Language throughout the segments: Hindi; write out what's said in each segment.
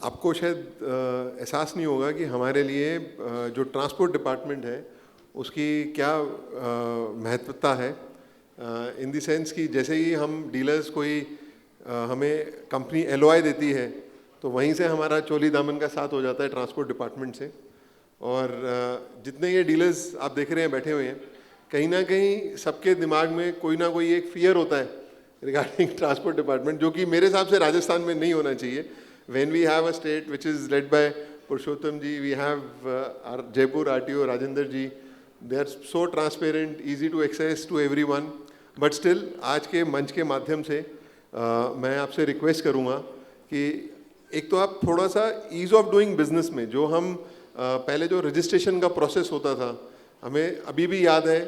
आपको शायद एहसास नहीं होगा कि हमारे लिए जो ट्रांसपोर्ट डिपार्टमेंट है उसकी क्या महत्वता है, इन द सेंस कि जैसे ही हम डीलर्स कोई हमें कंपनी एलओआई देती है तो वहीं से हमारा चोली दामन का साथ हो जाता है ट्रांसपोर्ट डिपार्टमेंट से। और जितने ये डीलर्स आप देख रहे हैं बैठे हुए हैं, कहीं ना कहीं सबके दिमाग में कोई ना कोई एक फियर होता है रिगार्डिंग ट्रांसपोर्ट डिपार्टमेंट, जो कि मेरे हिसाब से राजस्थान में नहीं होना चाहिए। When we have a state which is led by Purushottam ji, we have our Jaipur RTO Rajendra ji. They are so transparent, easy to access to everyone. But still, आज के मंच के माध्यम से मैं आपसे रिक्वेस्ट करूँगा कि एक तो आप थोड़ा सा ईज़ ऑफ डूइंग बिजनेस में जो हम पहले जो रजिस्ट्रेशन का प्रोसेस होता था, हमें अभी भी याद है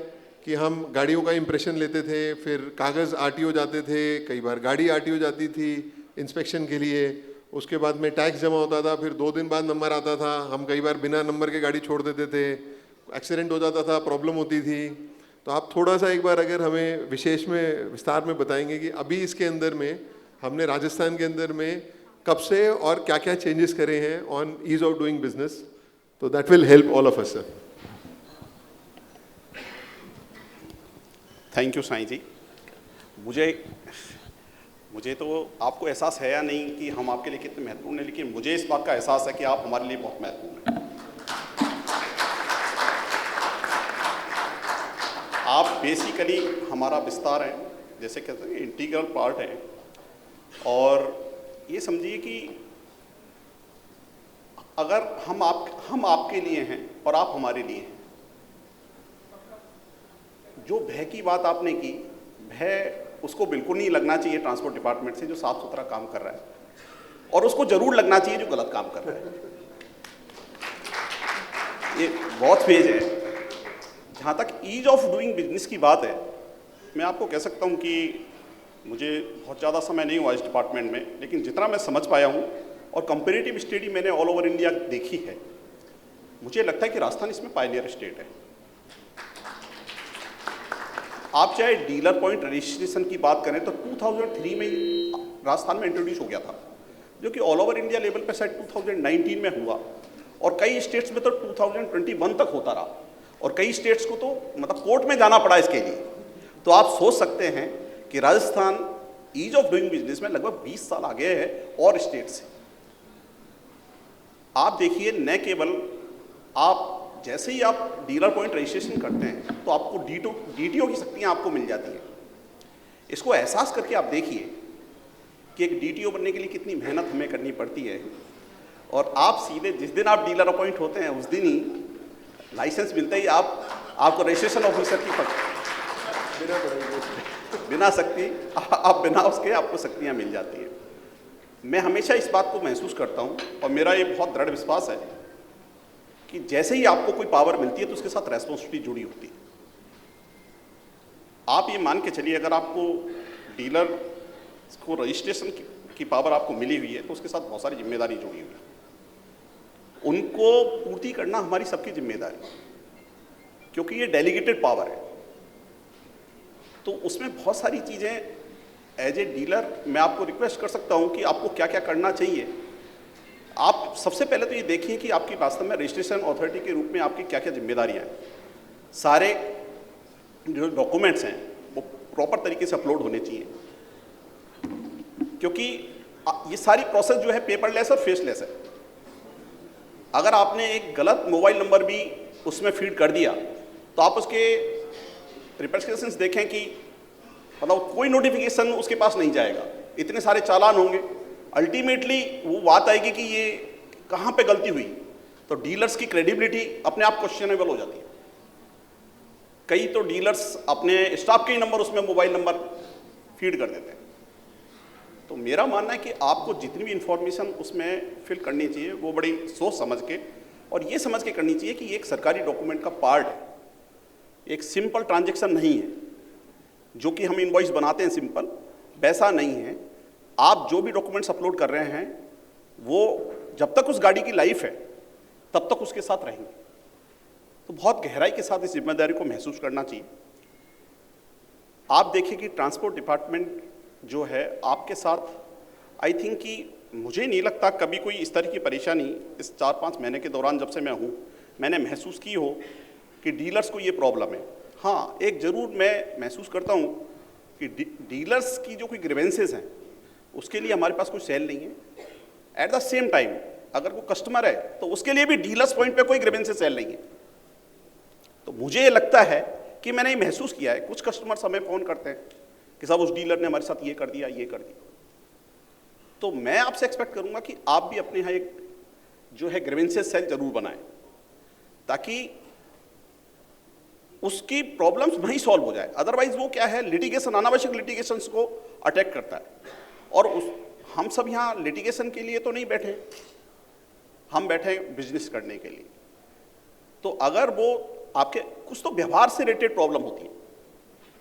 कि हम गाड़ियों का इम्प्रेशन लेते थे, फिर कागज़ आरटीओ जाते थे, कई बार गाड़ी आरटीओ जाती थी इंस्पेक्शन के लिए, उसके बाद में टैक्स जमा होता था, फिर 2 दिन बाद नंबर आता था, हम कई बार बिना नंबर के गाड़ी छोड़ देते थे, एक्सीडेंट हो जाता था, प्रॉब्लम होती थी। तो आप थोड़ा सा एक बार अगर हमें विशेष में विस्तार में बताएंगे कि अभी इसके अंदर में हमने राजस्थान के अंदर में कब से और क्या क्या चेंजेस करे हैं on ease of doing business, तो that will help all of us sir. Thank you Sai ji. मुझे तो आपको एहसास है या नहीं कि हम आपके लिए कितने महत्वपूर्ण हैं, लेकिन मुझे इस बात का एहसास है कि आप हमारे लिए बहुत महत्वपूर्ण हैं। आप बेसिकली हमारा विस्तार हैं, जैसे कहते हैं इंटीग्रल पार्ट है। और ये समझिए कि अगर हम आपके लिए हैं और आप हमारे लिए हैं, जो भय की बात आपने की, भय उसको बिल्कुल नहीं लगना चाहिए ट्रांसपोर्ट डिपार्टमेंट से जो साफ सुथरा काम कर रहा है, और उसको जरूर लगना चाहिए जो गलत काम कर रहा है। ये बहुत फेज है। जहाँ तक ईज ऑफ डूइंग बिजनेस की बात है, मैं आपको कह सकता हूँ कि मुझे बहुत ज़्यादा समय नहीं हुआ इस डिपार्टमेंट में, लेकिन जितना मैं समझ पाया हूँ और कंपेरेटिव स्टडी मैंने ऑल ओवर इंडिया देखी है, मुझे लगता है कि राजस्थान इसमें पायनियर स्टेट है। आप चाहे डीलर पॉइंट रजिस्ट्रेशन की बात करें तो 2003 में राजस्थान में इंट्रोड्यूस हो गया था, जो कि ऑल ओवर इंडिया लेवल पे शायद 2019 में हुआ, और कई स्टेट्स में तो 2021 तक होता रहा, और कई स्टेट्स को तो मतलब कोर्ट में जाना पड़ा इसके लिए। तो आप सोच सकते हैं कि Rajasthan ease of doing business में लगभग 20 साल आगे है और स्टेट से। आप देखिए, न केवल आप जैसे ही आप डीलर पॉइंट रजिस्ट्रेशन करते हैं तो आपको डीटीओ की शक्तियाँ आपको मिल जाती हैं। इसको एहसास करके आप देखिए कि एक डीटीओ बनने के लिए कितनी मेहनत हमें करनी पड़ती है, और आप सीधे जिस दिन आप डीलर अपॉइंट होते हैं उस दिन ही लाइसेंस मिलते ही आपको रजिस्ट्रेशन ऑफिसर की बिना उसके आपको शक्तियाँ मिल जाती हैं। मैं हमेशा इस बात को महसूस करता हूँ, और मेरा ये बहुत दृढ़ विश्वास है कि जैसे ही आपको कोई पावर मिलती है तो उसके साथ रेस्पॉन्सिबिलिटी जुड़ी होती है। आप ये मान के चलिए, अगर आपको डीलर को रजिस्ट्रेशन की पावर आपको मिली हुई है तो उसके साथ बहुत सारी जिम्मेदारी जुड़ी हुई है। उनको पूर्ति करना हमारी सबकी जिम्मेदारी, क्योंकि ये डेलीगेटेड पावर है। तो उसमें बहुत सारी चीज़ें एज ए डीलर मैं आपको रिक्वेस्ट कर सकता हूँ कि आपको क्या क्या करना चाहिए। आप सबसे पहले तो ये देखिए कि आपकी वास्तव में रजिस्ट्रेशन अथॉरिटी के रूप में आपकी क्या क्या जिम्मेदारियां हैं। सारे जो डॉक्यूमेंट्स हैं वो प्रॉपर तरीके से अपलोड होने चाहिए, क्योंकि ये सारी प्रोसेस जो है पेपरलेस और फेसलेस है। अगर आपने एक गलत मोबाइल नंबर भी उसमें फीड कर दिया तो आप उसके रिप्रेजेंटेशंस देखें कि मतलब कोई नोटिफिकेशन उसके पास नहीं जाएगा, इतने सारे चालान होंगे, अल्टीमेटली वो बात आएगी कि ये कहाँ पे गलती हुई, तो डीलर्स की क्रेडिबिलिटी अपने आप क्वेश्चनेबल हो जाती है। कई तो डीलर्स अपने स्टाफ के ही नंबर उसमें मोबाइल नंबर फीड कर देते हैं। तो मेरा मानना है कि आपको जितनी भी इंफॉर्मेशन उसमें फिल करनी चाहिए वो बड़ी सोच समझ के और ये समझ के करनी चाहिए कि ये एक सरकारी डॉक्यूमेंट का पार्ट है, एक सिंपल ट्रांजैक्शन नहीं है। जो कि हम इनवॉइस बनाते हैं सिंपल, वैसा नहीं है। आप जो भी डॉक्यूमेंट्स अपलोड कर रहे हैं वो जब तक उस गाड़ी की लाइफ है तब तक उसके साथ रहेंगे। तो बहुत गहराई के साथ इस जिम्मेदारी को महसूस करना चाहिए। आप देखिए कि ट्रांसपोर्ट डिपार्टमेंट जो है आपके साथ, आई थिंक कि मुझे नहीं लगता कभी कोई इस तरह की परेशानी इस 4-5 महीने के दौरान जब से मैं हूँ मैंने महसूस की हो कि डीलर्स को ये प्रॉब्लम है। हाँ, एक ज़रूर मैं महसूस करता हूँ कि डीलर्स की जो कोई ग्रीवेंसेस हैं उसके लिए हमारे पास कोई सेल नहीं है। एट द सेम टाइम अगर कोई कस्टमर है तो उसके लिए भी डीलर्स पॉइंट पे कोई ग्रीवेंसेस सेल नहीं है। तो मुझे ये लगता है कि मैंने ये महसूस किया है, कुछ कस्टमर्स हमें फ़ोन करते हैं कि साहब उस डीलर ने हमारे साथ ये कर दिया, ये कर दिया। तो मैं आपसे एक्सपेक्ट करूंगा कि आप भी अपने यहाँ एक जो है ग्रीवेंसेस सेल जरूर बनाएं ताकि उसकी प्रॉब्लम्स वहीं सॉल्व हो जाए। अदरवाइज वो क्या है, लिटिगेशन, अनावश्यक लिटिगेशंस को अटैक करता है। और हम सब यहाँ लिटिगेशन के लिए तो नहीं बैठे, हम बैठे बिजनेस करने के लिए। तो अगर वो आपके कुछ तो व्यवहार से रिलेटेड प्रॉब्लम होती है,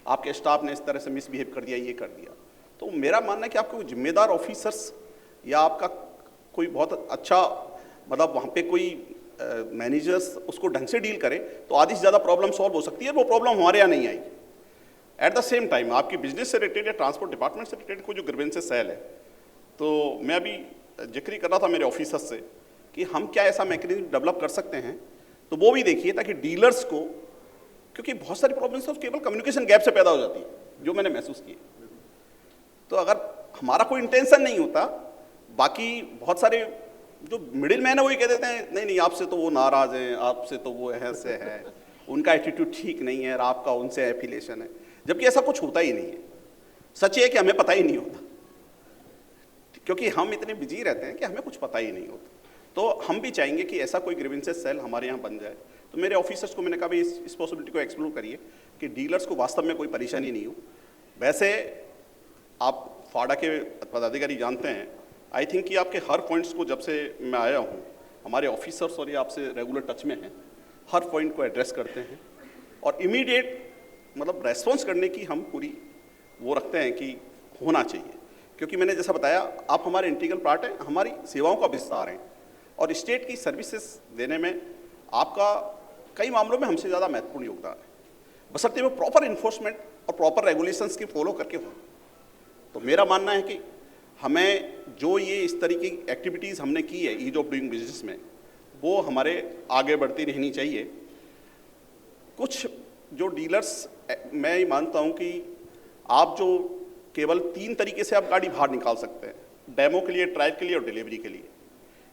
आपके स्टाफ ने इस तरह से मिसबिहेव कर दिया, ये कर दिया, तो मेरा मानना है कि आपके जिम्मेदार ऑफिसर्स या आपका कोई बहुत अच्छा मतलब वहाँ पे कोई मैनेजर्स उसको ढंग से डील करें तो आधी से ज़्यादा प्रॉब्लम सॉल्व हो सकती है। वो प्रॉब्लम हमारे यहाँ नहीं आई। एट द सेम टाइम आपकी बिजनेस से रिलेटेड या ट्रांसपोर्ट डिपार्टमेंट से रिलेटेड कोई जो ग्रीवेंसेस सेल है, तो मैं अभी जिक्र कर रहा था मेरे ऑफिसर्स से कि हम क्या ऐसा मैकेनिज्म डेवलप कर सकते हैं, तो वो भी देखिए ताकि डीलर्स को, क्योंकि बहुत सारी प्रॉब्लम्स तो केवल कम्युनिकेशन गैप से पैदा हो जाती है जो मैंने महसूस की। तो अगर हमारा कोई इंटेंशन नहीं होता, बाकी बहुत सारे जो मिडिल मैन है वही कह देते हैं नहीं नहीं आपसे तो वो नाराज हैं, आपसे तो वो ऐसे है, उनका एटीट्यूड ठीक नहीं है और आपका उनसे एफिलिएशन है, जबकि ऐसा कुछ होता ही नहीं है। सच ये है कि हमें पता ही नहीं होता, क्योंकि हम इतने बिजी रहते हैं कि हमें कुछ पता ही नहीं होता। तो हम भी चाहेंगे कि ऐसा कोई ग्रीवेंसेस सेल हमारे यहाँ बन जाए। तो मेरे ऑफिसर्स को मैंने कहा भाई इस पॉसिबिलिटी को एक्सप्लोर करिए कि डीलर्स को वास्तव में कोई परेशानी नहीं हो। वैसे आप फाड़ा के पदाधिकारी जानते हैं, आई थिंक कि आपके हर पॉइंट्स को जब से मैं आया हूँ हमारे ऑफिसर्स और ये आपसे रेगुलर टच में हैं, हर पॉइंट को एड्रेस करते हैं और इमीडिएट मतलब रेस्पॉन्स करने की हम पूरी वो रखते हैं कि होना चाहिए। क्योंकि मैंने जैसा बताया आप हमारे इंटीग्रल पार्ट हैं, हमारी सेवाओं का विस्तार है और स्टेट की सर्विसेज देने में आपका कई मामलों में हमसे ज़्यादा महत्वपूर्ण योगदान है, बशर्ते वो प्रॉपर इन्फोर्समेंट और प्रॉपर रेगुलेशंस की फॉलो करके हो। तो मेरा मानना है कि हमें जो ये इस तरीके की एक्टिविटीज़ हमने की है ईज ऑफ डूइंग बिजनेस में, वो हमारे आगे बढ़ती रहनी चाहिए। कुछ जो डीलर्स, मैं ये मानता हूँ कि आप जो केवल 3 तरीके से आप गाड़ी बाहर निकाल सकते हैं, डेमो के लिए, ट्रायल के लिए और डिलीवरी के लिए।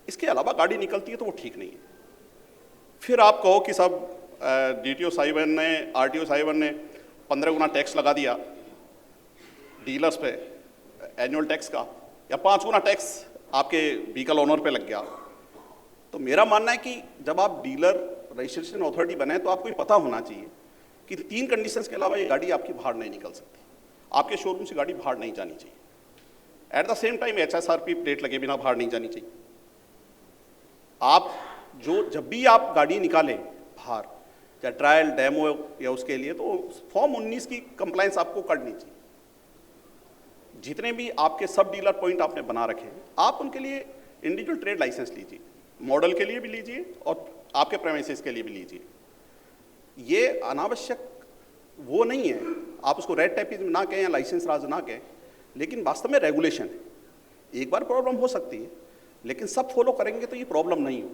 इसके अलावा गाड़ी निकलती है तो वो ठीक नहीं है। फिर आप कहो कि सब DTO साहिबान ने, RTO साहिबान ने 15 गुना टैक्स लगा दिया डीलर्स पे एनुअल टैक्स का, या 5 गुना टैक्स आपके व्हीकल ओनर पे लग गया। तो मेरा मानना है कि जब आप डीलर रजिस्ट्रेशन अथॉरिटी बने तो आपको ये पता होना चाहिए कि 3 कंडीशंस के अलावा ये गाड़ी आपकी बाहर नहीं निकल सकती, आपके शोरूम से गाड़ी बाहर नहीं जानी चाहिए। At the same time HSRP plate लगे बिना बाहर नहीं जानी चाहिए। आप जो जब भी आप गाड़ी निकालें बाहर, चाहे ट्रायल, डेमो या उसके लिए, तो फॉर्म 19 की कंप्लायंस आपको करनी चाहिए। जितने भी आपके सब डीलर पॉइंट आपने बना रखे हैं, आप उनके लिए इंडिविजुअल ट्रेड लाइसेंस लीजिए, मॉडल के लिए भी लीजिए और आपके प्रेमाइसेस के लिए भी लीजिए। ये अनावश्यक वो नहीं है, आप उसको रेड टेपिज्म ना कहें या लाइसेंस राज ना कहें, लेकिन वास्तव में रेगुलेशन है। एक बार प्रॉब्लम हो सकती है, लेकिन सब फॉलो करेंगे तो ये प्रॉब्लम नहीं हो।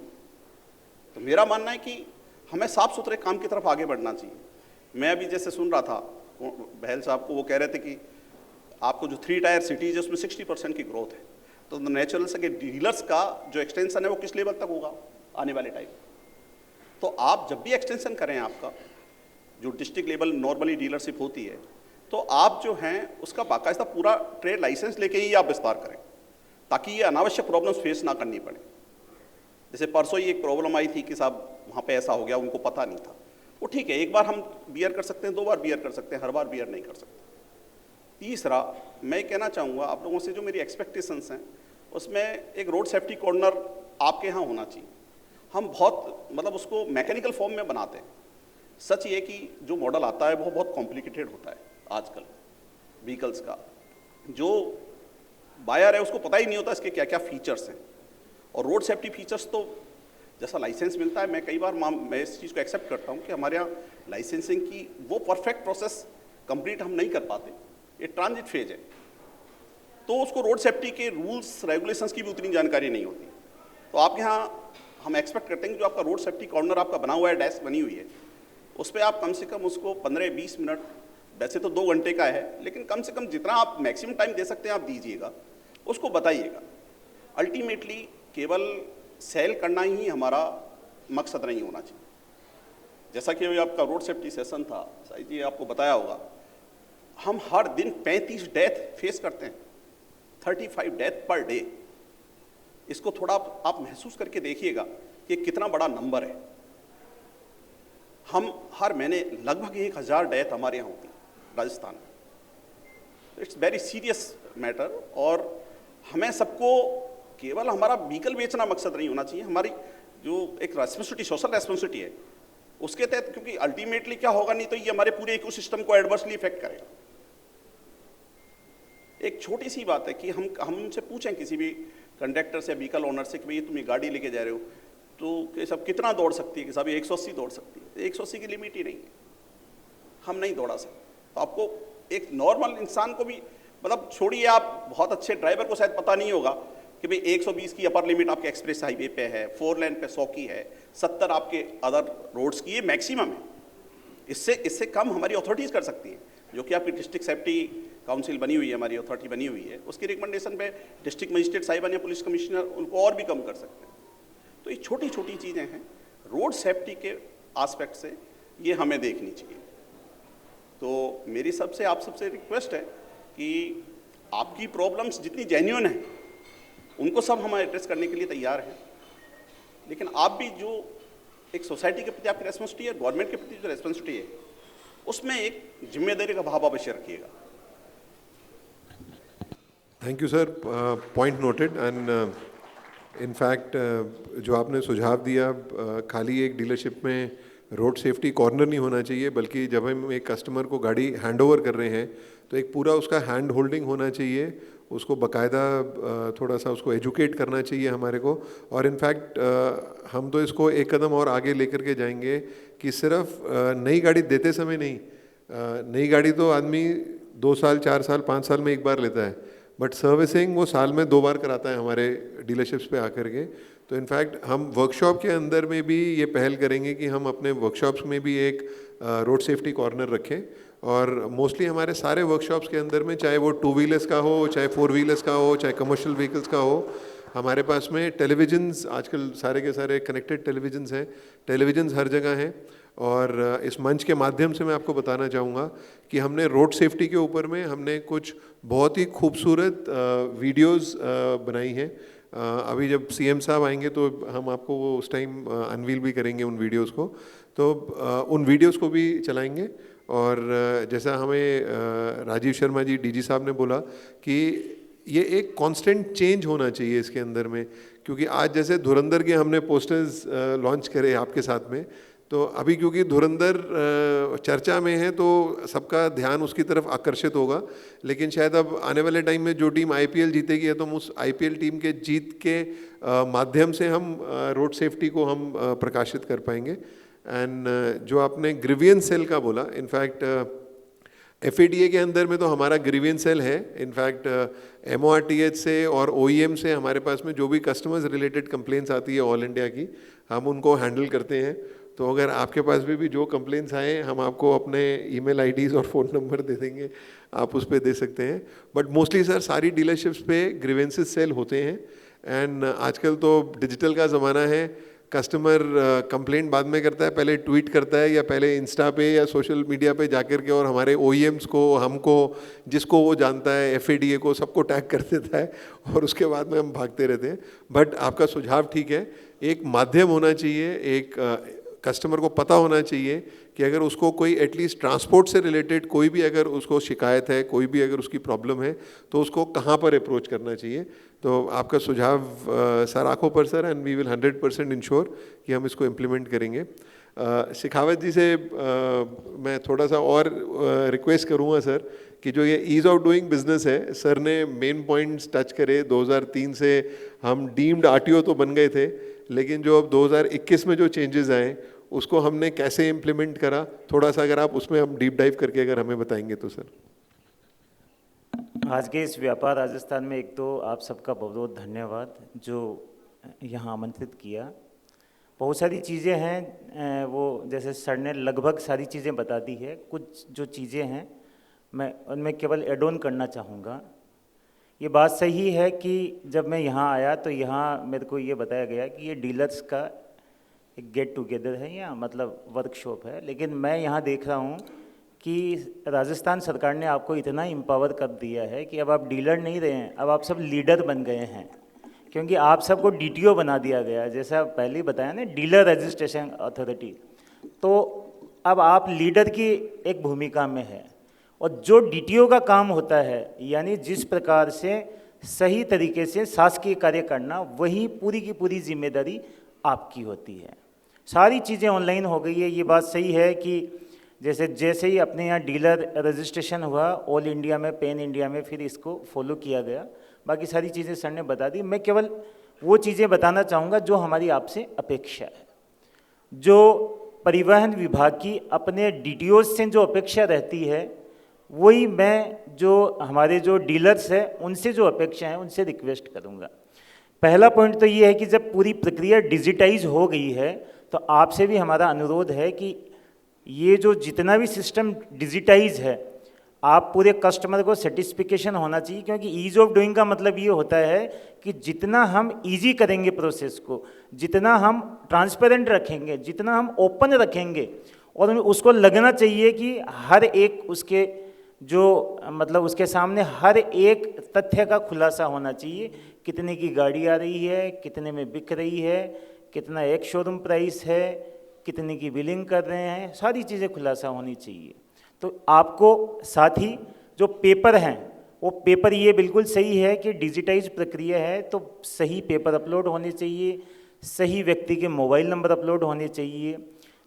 तो मेरा मानना है कि हमें साफ सुथरे काम की तरफ आगे बढ़ना चाहिए। मैं अभी जैसे सुन रहा था बहल साहब को, वो कह रहे थे कि आपको जो 3 टायर सिटीज है उसमें 60% की ग्रोथ है, तो नेचुरल से कि डीलर्स का जो एक्सटेंशन है वो किस लेवल तक होगा आने वाले टाइम। तो आप जब भी एक्सटेंशन करें, आपका जो डिस्ट्रिक्ट लेवल नॉर्मली डीलरशिप होती है, तो आप जो हैं उसका बाकायदा पूरा ट्रेड लाइसेंस लेके ही आप विस्तार करें, ताकि ये अनावश्यक प्रॉब्लम्स फेस ना करनी पड़े। जैसे परसों ही एक प्रॉब्लम आई थी कि साहब वहाँ पे ऐसा हो गया, उनको पता नहीं था। वो ठीक है, एक बार हम बियर कर सकते हैं, 2 बार बियर कर सकते हैं, हर बार बियर नहीं कर सकते। तीसरा, मैं कहना चाहूँगा आप लोगों से, जो मेरी एक्सपेक्टेशंस हैं उसमें एक रोड सेफ्टी कॉर्नर आपके यहाँ होना चाहिए। हम बहुत मतलब उसको मैकेनिकल फॉर्म में बनाते हैं। सच ये कि जो मॉडल आता है वो बहुत कॉम्प्लिकेटेड होता है आजकल व्हीकल्स का। जो बायर है उसको पता ही नहीं होता इसके क्या क्या फीचर्स हैं। और रोड सेफ्टी फीचर्स तो जैसा लाइसेंस मिलता है, मैं कई बार मैं इस चीज़ को एक्सेप्ट करता हूँ कि हमारे यहाँ लाइसेंसिंग की वो परफेक्ट प्रोसेस कंप्लीट हम नहीं कर पाते। ये ट्रांजिट फेज है। तो उसको रोड सेफ्टी के रूल्स रेगुलेशंस की भी उतनी जानकारी नहीं होती। तो आपके यहाँ हम एक्सपेक्ट करते हैं कि जो आपका रोड सेफ्टी कॉर्नर आपका बना हुआ है, डेस्क बनी हुई है, उस पर आप कम से कम उसको 15-20 मिनट, वैसे तो 2 घंटे का है, लेकिन कम से कम जितना आप मैक्सिमम टाइम दे सकते हैं आप दीजिएगा, उसको बताइएगा। अल्टीमेटली केवल सेल करना ही हमारा मकसद नहीं होना चाहिए। जैसा कि अभी आपका रोड सेफ्टी सेशन था, साई जी आपको बताया होगा, हम हर दिन 35 डेथ फेस करते हैं, 35 डेथ पर डे। इसको थोड़ा आप महसूस करके देखिएगा कि कितना बड़ा नंबर है। हम हर महीने लगभग 1000 डेथ हमारे यहाँ होती है राजस्थान में। इट्स वेरी सीरियस मैटर, और हमें सबको केवल हमारा व्हीकल बेचना मकसद नहीं होना चाहिए, हमारी जो एक रेस्पॉन्सिबिलिटी, सोशल रेस्पॉन्सिबिलिटी है, उसके तहत, क्योंकि अल्टीमेटली क्या होगा, नहीं तो ये हमारे पूरे इकोसिस्टम को एडवर्सली इफेक्ट करेगा। एक छोटी सी बात है कि हम उनसे पूछें किसी भी कंडक्टर से, व्हीकल ओनर से, कि भाई तुम ये गाड़ी लेके जा रहे हो तो कि सब कितना दौड़ सकती है, कि साहब 180 दौड़ सकती है। 180 की लिमिट ही नहीं है, हम नहीं दौड़ा सकते। तो आपको एक नॉर्मल इंसान को भी, मतलब छोड़िए आप बहुत अच्छे ड्राइवर को शायद पता नहीं होगा कि भाई 120 की अपर लिमिट आपके एक्सप्रेस हाईवे पे है, 4 लेन पे 100 की है, 70 आपके अदर रोड्स की, ये मैक्सिमम है। इससे कम हमारी अथॉरिटीज़ कर सकती हैं, जो कि आपकी डिस्ट्रिक्ट सेफ्टी काउंसिल बनी हुई है, हमारी अथॉरिटी बनी हुई है, उसकी रिकमेंडेशन पे डिस्ट्रिक्ट मजिस्ट्रेट साहिबान या पुलिस कमिश्नर उनको और भी कम कर सकते हैं। तो ये छोटी छोटी चीज़ें हैं, रोड सेफ्टी के आस्पेक्ट से ये हमें देखनी चाहिए। तो मेरी आप सबसे रिक्वेस्ट है कि आपकी प्रॉब्लम्स जितनी जेन्युइन हैं उनको सब हम एड्रेस करने के लिए तैयार हैं, लेकिन आप भी जो एक सोसाइटी के प्रति आपकी रेस्पॉन्सिबिलिटी है, गवर्नमेंट के प्रति जो रेस्पॉन्सिबिलिटी है, उसमें एक जिम्मेदारी का भाव अवश्य रखिएगा। Thank you sir, point noted. And in fact जो आपने सुझाव दिया, खाली एक डीलरशिप में रोड सेफ्टी कॉर्नर नहीं होना चाहिए, बल्कि जब हम एक कस्टमर को गाड़ी हैंड ओवर कर रहे हैं तो एक पूरा उसका हैंड होल्डिंग होना चाहिए, उसको बकायदा थोड़ा सा उसको एजुकेट करना चाहिए हमारे को। और इनफैक्ट हम तो इसको एक कदम और आगे लेकर के जाएंगे कि सिर्फ नई गाड़ी देते समय नहीं, नई गाड़ी तो आदमी 2 साल 4 साल 5 साल में एक बार लेता है, बट सर्विसिंग वो साल में 2 बार कराता है हमारे डीलरशिप्स पे आकर के। तो इनफैक्ट हम वर्कशॉप के अंदर में भी ये पहल करेंगे कि हम अपने वर्कशॉप्स में भी एक रोड सेफ्टी कॉर्नर रखें, और मोस्टली हमारे सारे वर्कशॉप्स के अंदर में, चाहे वो 2 व्हीलर्स का हो, चाहे 4 व्हीलर्स का हो, चाहे कमर्शियल व्हीकल्स का हो, हमारे पास में टेलीविजन्स, आजकल सारे के सारे कनेक्टेड टेलीविजन्स हैं, टेलीविजन्स हर जगह हैं। और इस मंच के माध्यम से मैं आपको बताना चाहूँगा कि हमने रोड सेफ्टी के ऊपर में हमने कुछ बहुत ही खूबसूरत वीडियोस बनाई हैं। अभी जब सीएम साहब आएंगे तो हम आपको वो उस टाइम अनवील भी करेंगे उन वीडियोस को, तो उन वीडियोस को भी चलाएंगे। और जैसा हमें राजीव शर्मा जी डीजी साहब ने बोला कि ये एक कांस्टेंट चेंज होना चाहिए इसके अंदर में, क्योंकि आज जैसे धुरंधर के हमने पोस्टर्स लॉन्च करे आपके साथ में, तो अभी क्योंकि धुरंधर चर्चा में है तो सबका ध्यान उसकी तरफ आकर्षित होगा, लेकिन शायद अब आने वाले टाइम में जो टीम आईपीएल जीतेगी, तो हम उस आईपीएल टीम के जीत के माध्यम से हम रोड सेफ्टी को हम प्रकाशित कर पाएंगे। एंड जो आपने ग्रीवियंस सेल का बोला, इनफैक्ट एफएडीए के अंदर में तो हमारा ग्रीवियंस सेल है। इनफैक्ट एमओआरटीएच से और ओईएम से हमारे पास में जो भी कस्टमर्स रिलेटेड कंप्लेंट्स आती है ऑल इंडिया की, हम उनको हैंडल करते हैं। तो अगर आपके पास भी जो कंप्लेंट्स आए, हम आपको अपने ईमेल आईडीज़ और फ़ोन नंबर दे देंगे, आप उस पर दे सकते हैं। बट मोस्टली सर सारी डीलरशिप्स पे ग्रीवेंसेस सेल होते हैं। एंड आजकल तो डिजिटल का ज़माना है, कस्टमर कंप्लेंट बाद में करता है, पहले ट्वीट करता है या पहले इंस्टा पे या सोशल मीडिया पे जाकर के, और हमारे ओईएम्स को, हमको, जिसको वो जानता है, एफएडीए को, सबको टैग कर देता है, और उसके बाद में हम भागते रहते हैं। बट आपका सुझाव ठीक है, एक माध्यम होना चाहिए, एक कस्टमर को पता होना चाहिए कि अगर उसको कोई एटलीस्ट ट्रांसपोर्ट से रिलेटेड कोई भी अगर उसको शिकायत है, कोई भी अगर उसकी प्रॉब्लम है, तो उसको कहाँ पर अप्रोच करना चाहिए। तो आपका सुझाव सर आंखों पर sir, and we will 100% ensure कि हम इसको इम्प्लीमेंट करेंगे। शेखावत जी से मैं थोड़ा सा और रिक्वेस्ट करूँगा सर कि जो ये ईज़ ऑफ डूइंग बिजनेस है, सर ने मेन पॉइंट्स टच करे। 2003 से हम डीम्ड आरटीओ तो बन गए थे, लेकिन जो अब 2021 में जो चेंजेस आए उसको हमने कैसे इम्प्लीमेंट करा, थोड़ा सा अगर आप उसमें हम डीप डाइव करके अगर हमें बताएंगे तो सर। आज के इस व्यापार राजस्थान में एक तो आप सबका बहुत बहुत धन्यवाद जो यहाँ आमंत्रित किया। बहुत सारी चीज़ें हैं, वो जैसे सर ने लगभग सारी चीज़ें बता दी है। कुछ जो चीज़ें हैं मैं उनमें केवल एड ऑन करना चाहूँगा। ये बात सही है कि जब मैं यहाँ आया तो यहाँ मेरे को ये बताया गया कि ये डीलर्स का एक गेट टुगेदर है या मतलब वर्कशॉप है, लेकिन मैं यहाँ देख रहा हूँ कि राजस्थान सरकार ने आपको इतना एम्पावर कर दिया है कि अब आप डीलर नहीं रहे हैं, अब आप सब लीडर बन गए हैं, क्योंकि आप सबको डीटीओ बना दिया गया, जैसा पहले ही बताया ना, डीलर रजिस्ट्रेशन अथॉरिटी। तो अब आप लीडर की एक भूमिका में है, और जो डीटीओ का काम होता है यानी जिस प्रकार से सही तरीके से शासकीय कार्य करना, वही पूरी की पूरी जिम्मेदारी आपकी होती है। सारी चीज़ें ऑनलाइन हो गई है। ये बात सही है कि जैसे ही अपने यहाँ डीलर रजिस्ट्रेशन हुआ ऑल इंडिया में, पैन इंडिया में, फिर इसको फॉलो किया गया। बाकी सारी चीज़ें सर ने बता दी। मैं केवल वो चीज़ें बताना चाहूँगा जो हमारी आपसे अपेक्षा है, जो परिवहन विभाग की अपने डीटीओ से जो अपेक्षा रहती है, वही मैं जो हमारे जो डीलर्स हैं उनसे जो अपेक्षा है उनसे रिक्वेस्ट करूँगा। पहला पॉइंट तो ये है कि जब पूरी प्रक्रिया डिजिटाइज हो गई है तो आपसे भी हमारा अनुरोध है कि ये जो जितना भी सिस्टम डिजिटाइज है, आप पूरे कस्टमर को सेटिस्फिकेशन होना चाहिए, क्योंकि ईज ऑफ डूइंग का मतलब ये होता है कि जितना हम इजी करेंगे प्रोसेस को, जितना हम ट्रांसपेरेंट रखेंगे, जितना हम ओपन रखेंगे, और उसको लगना चाहिए कि हर एक उसके जो मतलब उसके सामने हर एक तथ्य का खुलासा होना चाहिए। कितने की गाड़ी आ रही है, कितने में बिक रही है, कितना एक शोरूम प्राइस है, कितने की बिलिंग कर रहे हैं, सारी चीज़ें खुलासा होनी चाहिए। तो आपको साथ ही जो पेपर हैं, वो पेपर ये बिल्कुल सही है कि डिजिटाइज प्रक्रिया है तो सही पेपर अपलोड होने चाहिए, सही व्यक्ति के मोबाइल नंबर अपलोड होने चाहिए,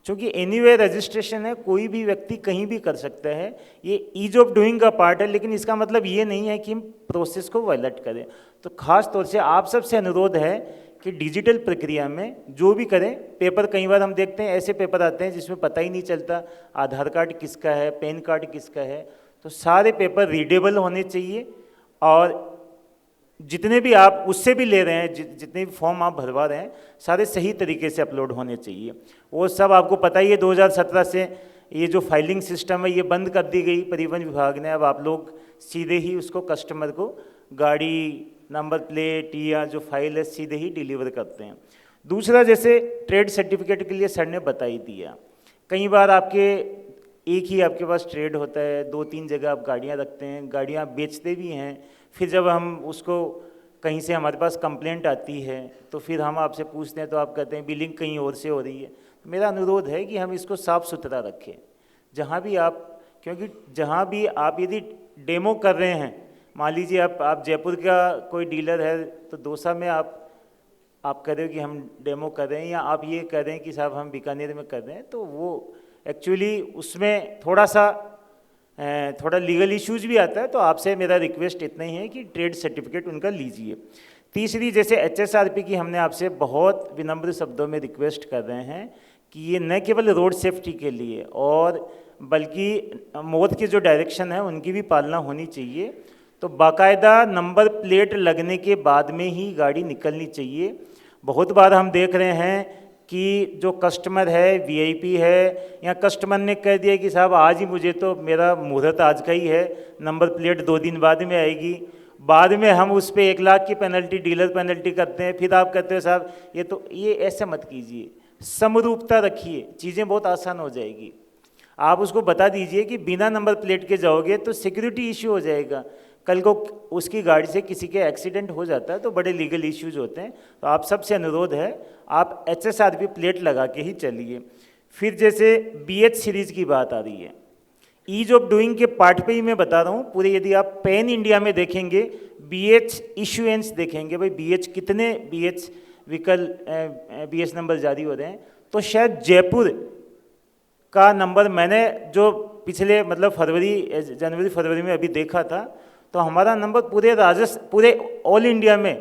क्योंकि एनीवे रजिस्ट्रेशन है, कोई भी व्यक्ति कहीं भी कर सकता है। ये ईज ऑफ डूइंग का पार्ट है, लेकिन इसका मतलब ये नहीं है कि हम प्रोसेस को वायलेट करें। तो खास तौर से आप सबसे अनुरोध है कि डिजिटल प्रक्रिया में जो भी करें, पेपर कई बार हम देखते हैं ऐसे पेपर आते हैं जिसमें पता ही नहीं चलता आधार कार्ड किसका है, पैन कार्ड किसका है। तो सारे पेपर रीडेबल होने चाहिए, और जितने भी आप उससे भी ले रहे हैं, जितने भी फॉर्म आप भरवा रहे हैं, सारे सही तरीके से अपलोड होने चाहिए। वो सब आपको पता ही है, 2017 से ये जो फाइलिंग सिस्टम है ये बंद कर दी गई परिवहन विभाग ने। अब आप लोग सीधे ही उसको कस्टमर को गाड़ी नंबर प्लेट या जो फाइल है सीधे ही डिलीवर करते हैं। दूसरा, जैसे ट्रेड सर्टिफिकेट के लिए सर ने बता ही दिया, कई बार आपके एक ही आपके पास ट्रेड होता है, 2-3 जगह आप गाड़ियाँ रखते हैं, गाड़ियाँ बेचते भी हैं। फिर जब हम उसको कहीं से हमारे पास कंप्लेंट आती है तो फिर हम आपसे पूछते हैं तो आप कहते हैं बिलिंग कहीं और से हो रही है। तो मेरा अनुरोध है कि हम इसको साफ़ सुथरा रखें जहाँ भी आप, क्योंकि जहाँ भी आप यदि डेमो कर रहे हैं, मान लीजिए आप जयपुर का कोई डीलर है तो दौसा में आप कह रहे हो कि हम डेमो कर रहे हैं, या आप ये कह रहे हैं कि साहब हम बीकानेर में कर रहे हैं, तो वो एक्चुअली उसमें थोड़ा लीगल इश्यूज भी आता है। तो आपसे मेरा रिक्वेस्ट इतना ही है कि ट्रेड सर्टिफिकेट उनका लीजिए। तीसरी, जैसे HSRP की हमने आपसे बहुत विनम्र शब्दों में रिक्वेस्ट कर रहे हैं कि ये न केवल रोड सेफ्टी के लिए और बल्कि मौत के जो डायरेक्शन है उनकी भी पालना होनी चाहिए। तो बाकायदा नंबर प्लेट लगने के बाद में ही गाड़ी निकलनी चाहिए। बहुत बार हम देख रहे हैं कि जो कस्टमर है, VIP है, या कस्टमर ने कह दिया कि साहब आज ही मुझे तो मेरा मुहूर्त आज का ही है, नंबर प्लेट 2 दिन बाद में आएगी। बाद में हम उस पर 1 लाख की पेनल्टी, डीलर पेनल्टी करते हैं। फिर आप कहते हो साहब ये ऐसे मत कीजिए, समरूपता रखिए, चीज़ें बहुत आसान हो जाएगी। आप उसको बता दीजिए कि बिना नंबर प्लेट के जाओगे तो सिक्योरिटी इश्यू हो जाएगा, कल को उसकी गाड़ी से किसी के एक्सीडेंट हो जाता है तो बड़े लीगल इश्यूज होते हैं। तो आप सबसे अनुरोध है आप HSRP प्लेट लगा के ही चलिए। फिर जैसे BH सीरीज़ की बात आ रही है, ईज ऑफ डूइंग के पार्ट पे ही मैं बता रहा हूँ। पूरे यदि आप पैन इंडिया में देखेंगे, BH इशुएंस देखेंगे, भाई BH कितने BH व्हीकल BH नंबर जारी हो रहे हैं, तो शायद जयपुर का नंबर मैंने जो पिछले मतलब जनवरी फरवरी में अभी देखा था, तो हमारा नंबर पूरे ऑल इंडिया में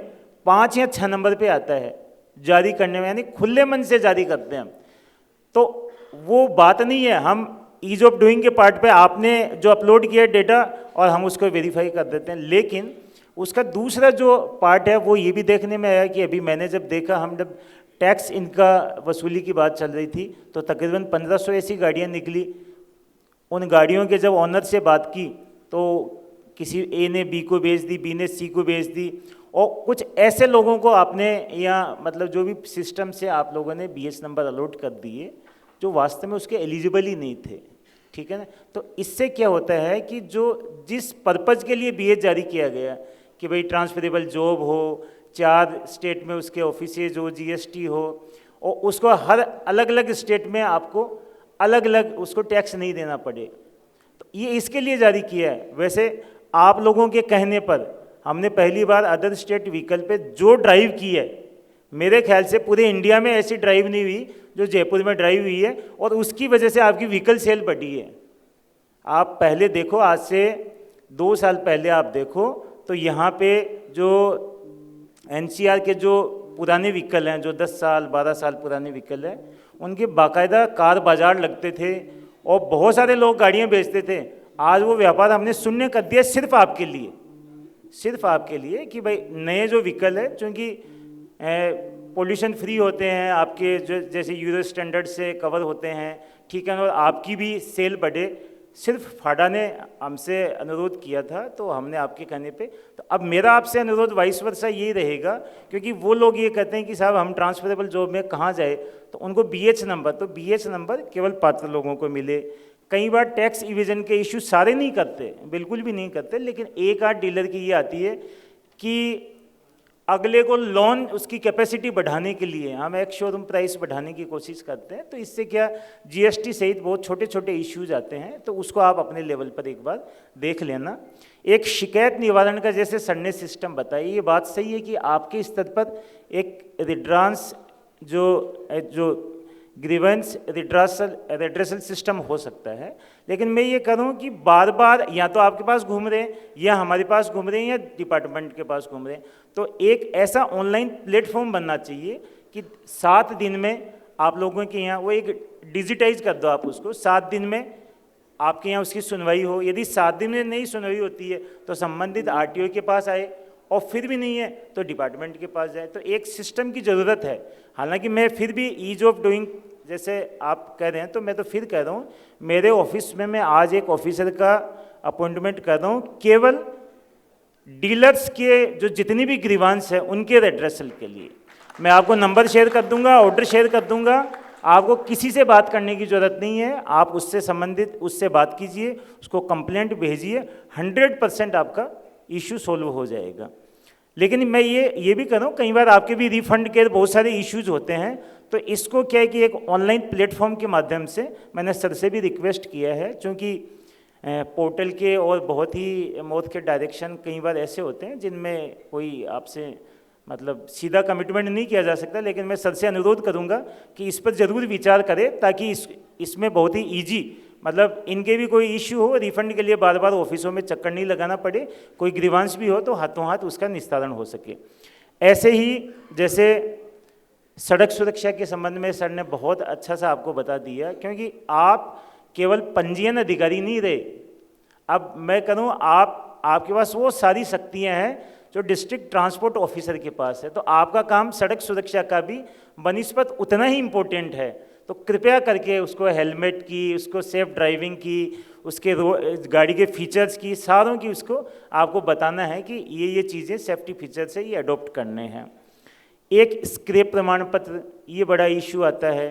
5 या 6 नंबर पे आता है जारी करने में, यानी खुले मन से जारी करते हैं। तो वो बात नहीं है, हम ईज ऑफ डूइंग के पार्ट पे आपने जो अपलोड किया डेटा और हम उसको वेरीफाई कर देते हैं। लेकिन उसका दूसरा जो पार्ट है वो ये भी देखने में आया कि अभी मैंने जब देखा, हम जब टैक्स इनका वसूली की बात चल रही थी तो तकरीबन 1500 ऐसी गाड़ियाँ निकली। उन गाड़ियों के जब ऑनर से बात की तो किसी ए ने बी को बेच दी, बी ने सी को बेच दी, और कुछ ऐसे लोगों को आपने या मतलब जो भी सिस्टम से आप लोगों ने BS नंबर अलॉट कर दिए जो वास्तव में उसके एलिजिबल ही नहीं थे, ठीक है ना। तो इससे क्या होता है कि जो जिस पर्पज़ के लिए BS जारी किया गया कि भाई ट्रांसफरेबल जॉब हो, 4 स्टेट में उसके ऑफिसेज हो, GST हो, और उसको हर अलग अलग स्टेट में आपको अलग अलग उसको टैक्स नहीं देना पड़े, तो ये इसके लिए जारी किया है। वैसे आप लोगों के कहने पर हमने पहली बार अदर स्टेट व्हीकल पे जो ड्राइव की है, मेरे ख्याल से पूरे इंडिया में ऐसी ड्राइव नहीं हुई जो जयपुर में ड्राइव हुई है, और उसकी वजह से आपकी व्हीकल सेल बढ़ी है। आप पहले देखो, आज से 2 साल पहले आप देखो तो यहाँ पे जो NCR के जो पुराने व्हीकल हैं, जो 10 साल 12 साल पुराने व्हीकल हैं, उनके बाकायदा कार बाजार लगते थे और बहुत सारे लोग गाड़ियाँ बेचते थे। आज वो व्यापार हमने शून्य कर दिया सिर्फ आपके लिए, सिर्फ आपके लिए कि भाई नए जो व्हीकल है, चूँकि पोल्यूशन फ्री होते हैं, आपके जो जैसे यूरो स्टैंडर्ड से कवर होते हैं, ठीक है, और आपकी भी सेल बढ़े। सिर्फ फाडा ने हमसे अनुरोध किया था तो हमने आपके कहने पे, तो अब मेरा आपसे अनुरोध वाइस वर्सा यही रहेगा, क्योंकि वो लोग ये कहते हैं कि साहब हम ट्रांसफरेबल जॉब में कहाँ जाए, तो उनको BH नंबर, तो BH नंबर केवल पात्र लोगों को मिले। कई बार टैक्स इविजन के इशू सारे नहीं करते, बिल्कुल भी नहीं करते, लेकिन एक आध डीलर की ये आती है कि अगले को लोन उसकी कैपेसिटी बढ़ाने के लिए हम एक शोरूम प्राइस बढ़ाने की कोशिश करते हैं, तो इससे क्या GST सहित बहुत छोटे छोटे इश्यूज आते हैं, तो उसको आप अपने लेवल पर एक बार देख लेना। एक शिकायत निवारण का जैसे सर ने सिस्टम बताया, ये बात सही है कि आपके स्तर पर एक रिड्रांस जो ग्रीवेंस रिड्रेसल सिस्टम हो सकता है, लेकिन मैं ये करूँ कि बार बार या तो आपके पास घूम रहे हैं या हमारे पास घूम रहे हैं या डिपार्टमेंट के पास घूम रहे हैं, तो एक ऐसा ऑनलाइन प्लेटफॉर्म बनना चाहिए कि 7 दिन में आप लोगों के यहाँ वो एक डिजिटाइज कर दो, आप उसको 7 दिन में आपके यहाँ उसकी सुनवाई हो। यदि 7 दिन में नहीं सुनवाई होती है तो संबंधित RTO के पास आए, और फिर भी नहीं है तो डिपार्टमेंट के पास जाए। तो एक सिस्टम की ज़रूरत है। हालांकि मैं फिर भी ईज ऑफ डूइंग जैसे आप कह रहे हैं, तो मैं तो फिर कह रहा हूँ, मेरे ऑफिस में मैं आज एक ऑफिसर का अपॉइंटमेंट कर रहा हूँ केवल डीलर्स के जो जितनी भी ग्रीवांस है उनके रेड्रेसल के लिए। मैं आपको नंबर शेयर कर दूंगा, ऑर्डर शेयर कर दूंगा, आपको किसी से बात करने की ज़रूरत नहीं है। आप उससे संबंधित उससे बात कीजिए, उसको कंप्लेंट भेजिए, 100% आपका इशू सोल्व हो जाएगा। लेकिन मैं ये भी कह रहा हूँ, कई बार आपके भी रिफंड के बहुत सारे इश्यूज होते हैं, तो इसको क्या है कि एक ऑनलाइन प्लेटफॉर्म के माध्यम से मैंने सर से भी रिक्वेस्ट किया है, क्योंकि पोर्टल के और बहुत ही मौत के डायरेक्शन कई बार ऐसे होते हैं जिनमें कोई आपसे मतलब सीधा कमिटमेंट नहीं किया जा सकता, लेकिन मैं सर से अनुरोध करूंगा कि इस पर ज़रूर विचार करें, ताकि इसमें बहुत ही ईजी मतलब इनके भी कोई इश्यू हो, रिफंड के लिए बार बार ऑफिसों में चक्कर नहीं लगाना पड़े, कोई ग्रीवांस भी हो तो हाथों हाथ उसका निस्तारण हो सके। ऐसे ही जैसे सड़क सुरक्षा के संबंध में सर ने बहुत अच्छा सा आपको बता दिया, क्योंकि आप केवल पंजीयन अधिकारी नहीं रहे। अब मैं कहूँ आपके पास वो सारी शक्तियाँ हैं जो डिस्ट्रिक्ट ट्रांसपोर्ट ऑफिसर के पास है, तो आपका काम सड़क सुरक्षा का भी बनिस्बत उतना ही इम्पोर्टेंट है। तो कृपया करके उसको हेलमेट की, उसको सेफ ड्राइविंग की, उसके गाड़ी के फीचर्स की, सारों की उसको आपको बताना है कि ये चीज़ें सेफ्टी फीचर्स है, ये अडॉप्ट करने हैं। एक स्क्रैप प्रमाण पत्र, ये बड़ा इशू आता है।